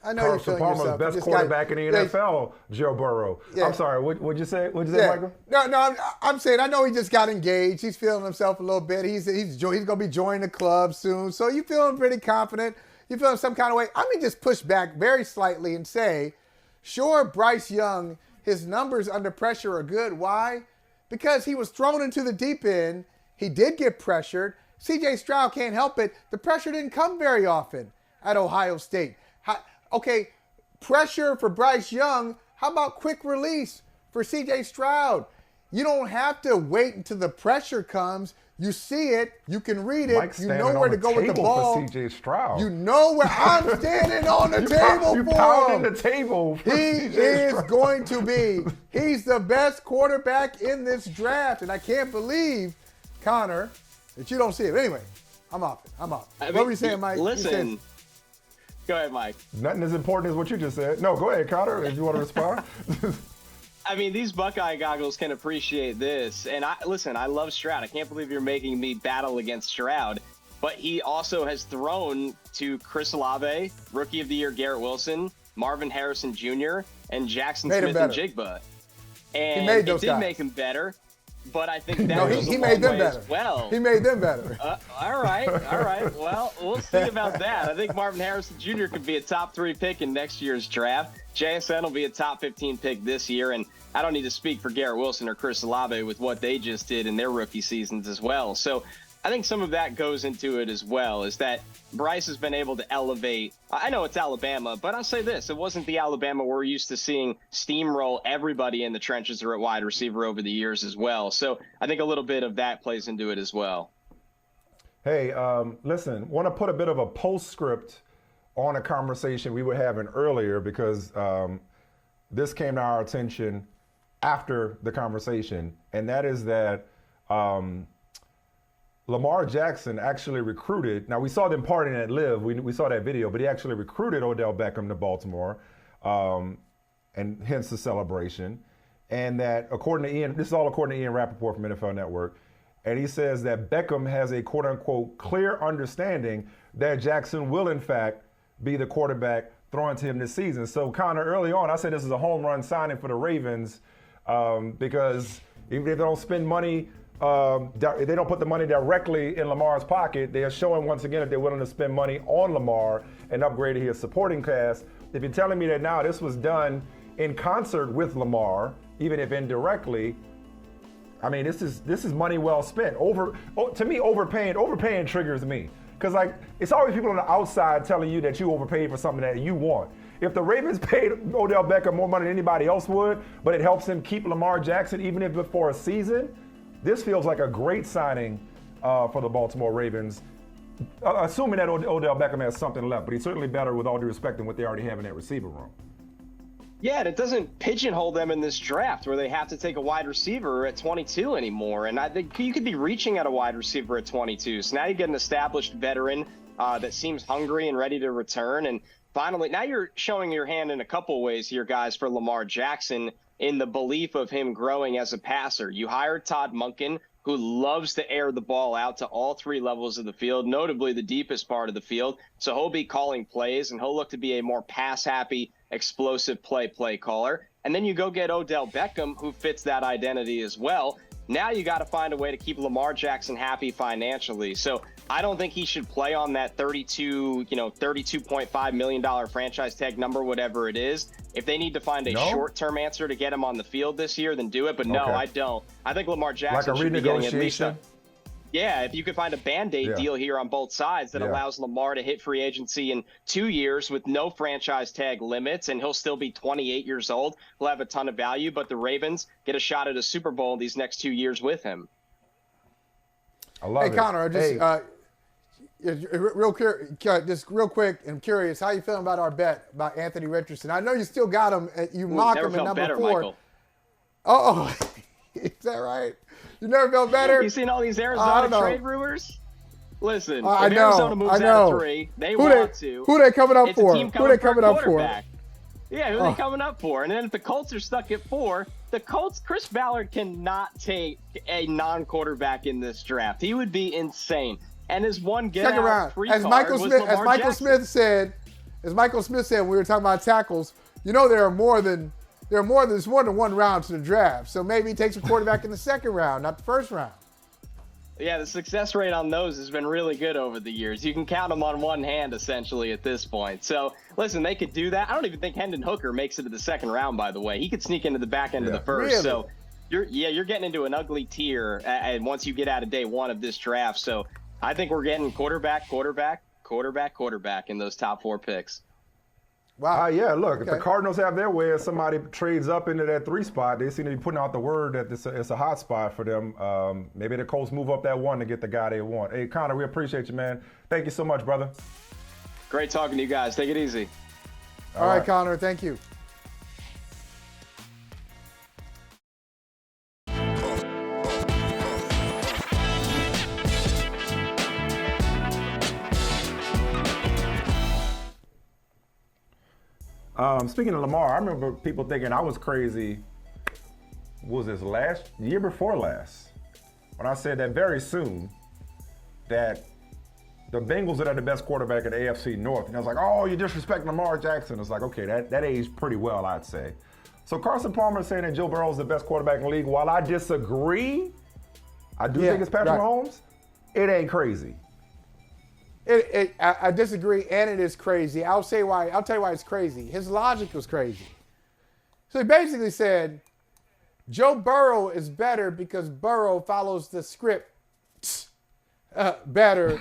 I know you're Carson feeling Palmer's yourself. best This quarterback guy, in the NFL, Joe Burrow. Yeah. I'm sorry, what'd you say? What'd you say, Michael? No, I'm saying I know he just got engaged. He's feeling himself a little bit. He's going to be joining the club soon. So you feeling pretty confident. You feeling some kind of way. I'm going to just push back very slightly and say, sure, Bryce Young, his numbers under pressure are good. Why? Because he was thrown into the deep end. He did get pressured. C.J. Stroud can't help it. The pressure didn't come very often at Ohio State. Okay, pressure for Bryce Young. How about quick release for C.J. Stroud? You don't have to wait until the pressure comes. You see it. You can read it. Mike's you know where to go with the ball. For C.J. Stroud. You know where I'm standing on the table you for pounding him. the table for He C.J. is Stroud. going to be. He's the best quarterback in this draft, and I can't believe, Connor, that you don't see it. Anyway, I'm off it. What were you saying, Mike? Listen. Go ahead, Mike. Nothing as important as what you just said. No, go ahead, Connor, if you want to respond. I mean, these Buckeye goggles can appreciate this. And I love Stroud. I can't believe you're making me battle against Stroud. But he also has thrown to Chris Olave, Rookie of the Year Garrett Wilson, Marvin Harrison Jr., and Jackson Smith and Jigba. And he made those it did guys. make him better. But I think that was he a made long them way better. as well. He made them better. All right. Well, we'll see about that. I think Marvin Harrison Jr. could be a top 3 pick in next year's draft. JSN will be a top 15 pick this year. And I don't need to speak for Garrett Wilson or Chris Olave with what they just did in their rookie seasons as well. So I think some of that goes into it as well, is that Bryce has been able to elevate. I know it's Alabama, but I'll say this. It wasn't the Alabama we're used to seeing steamroll everybody in the trenches or at wide receiver over the years as well. So I think a little bit of that plays into it as well. Hey, listen, want to put a bit of a postscript on a conversation we were having earlier because this came to our attention after the conversation, and that is that Lamar Jackson actually recruited. Now, we saw them partying at Live. We saw that video, but he actually recruited Odell Beckham to Baltimore, and hence the celebration. And that, according to Ian, this is all according to Ian Rappaport from NFL Network, and he says that Beckham has a quote-unquote clear understanding that Jackson will, in fact, be the quarterback throwing to him this season. So, Connor, early on, I said this is a home run signing for the Ravens because even if they don't spend money, if they don't put the money directly in Lamar's pocket, they are showing once again that they're willing to spend money on Lamar and upgrade his supporting cast. If you're telling me that now this was done in concert with Lamar, even if indirectly, I mean, this is money well spent. To me, overpaying triggers me. Because, like, it's always people on the outside telling you that you overpaid for something that you want. If the Ravens paid Odell Beckham more money than anybody else would, but it helps him keep Lamar Jackson, even if it's for a season, this feels like a great signing for the Baltimore Ravens, assuming that Odell Beckham has something left. But he's certainly better, with all due respect, than what they already have in that receiver room. Yeah, and it doesn't pigeonhole them in this draft where they have to take a wide receiver at 22 anymore. And I think you could be reaching at a wide receiver at 22. So now you get an established veteran that seems hungry and ready to return. And finally, now you're showing your hand in a couple ways here, guys, for Lamar Jackson in the belief of him growing as a passer. You hired Todd Monken, who loves to air the ball out to all 3 levels of the field, notably the deepest part of the field. So he'll be calling plays, and he'll look to be a more pass-happy, explosive play caller. And then you go get Odell Beckham, who fits that identity as well. Now you got to find a way to keep Lamar Jackson happy financially. So I don't think he should play on that $32.5 million franchise tag number, whatever it is. If they need to find a short-term answer to get him on the field this year, then do it. But no, I don't. I think Lamar Jackson should be getting at least if you could find a Band-Aid deal here on both sides that allows Lamar to hit free agency in 2 years with no franchise tag limits, and he'll still be 28 years old. He'll have a ton of value, but the Ravens get a shot at a Super Bowl these next 2 years with him. I love it. Hey, Connor, real quick, I'm curious, how you feeling about our bet about Anthony Richardson? I know you still got him. You mock him at number 4. Michael. Oh, is that right? You never felt better? You seen all these Arizona trade rumors? Listen, I if know, Arizona moves out of 3, they want to. Who they coming up it's for? A team Who they coming up for? Yeah, who are they coming up for? And then if the Colts are stuck at 4, the Colts, Chris Ballard cannot take a non-quarterback in this draft. He would be insane. And his one get-out free as card Michael was Smith, Lamar Jackson. Smith said, as Michael Smith said when we were talking about tackles, there are more than one round to the draft. So maybe he takes a quarterback in the second round, not the first round. Yeah, the success rate on those has been really good over the years. You can count them on one hand, essentially, at this point. So, listen, they could do that. I don't even think Hendon Hooker makes it to the second round, by the way. He could sneak into the back end of the first. Really? So, you're getting into an ugly tier and once you get out of day one of this draft. So, I think we're getting quarterback in those top 4 picks. Wow. Yeah, look, if Okay. the Cardinals have their way and somebody trades up into that 3 spot, they seem to be putting out the word that it's a hot spot for them. Maybe the Colts move up that 1 to get the guy they want. Hey, Connor, we appreciate you, man. Thank you so much, brother. Great talking to you guys. Take it easy. All right, Connor, thank you. Speaking of Lamar, I remember people thinking I was crazy. Was this year before last? When I said that very soon that the Bengals are the best quarterback in the AFC North. And I was like, oh, you disrespect Lamar Jackson. It's like, okay, that aged pretty well, I'd say. So Carson Palmer is saying that Joe Burrow is the best quarterback in the league. While I disagree, I do think it's Patrick Mahomes. It ain't crazy. I disagree, and it is crazy. I'll tell you why it's crazy. His logic was crazy. So he basically said, Joe Burrow is better because Burrow follows the script better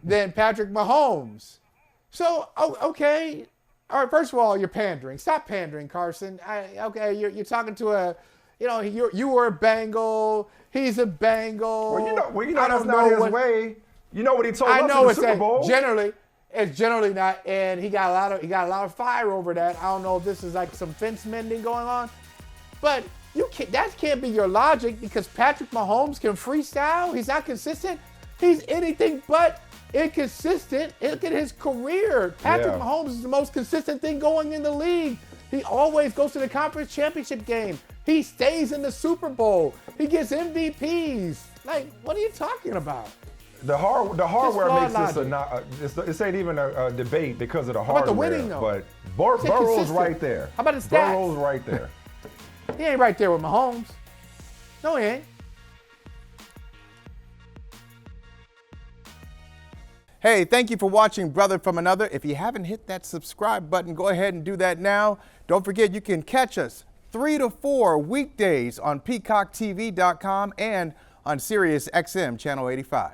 than Patrick Mahomes. So, okay. All right, first of all, you're pandering. Stop pandering, Carson. You're talking to you were a Bengal. He's a Bengal. Well, that's not his way. You know what he told us in the Super Bowl? It's generally not, and he got a lot of fire over that. I don't know if this is like some fence mending going on, but that can't be your logic because Patrick Mahomes can freestyle. He's not consistent. He's anything but inconsistent. Look at his career. Patrick Mahomes is the most consistent thing going in the league. He always goes to the conference championship game. He stays in the Super Bowl. He gets MVPs. Like, what are you talking about? The hardware makes this this ain't even a debate because of the hardware. How about the winning, though? But Burrow's right there. How about the stats? Burrow's right there. He ain't right there with Mahomes. No, he ain't. Hey, thank you for watching Brother from Another. If you haven't hit that subscribe button, go ahead and do that now. Don't forget you can catch us 3 to 4 weekdays on PeacockTV.com and on Sirius XM Channel 85.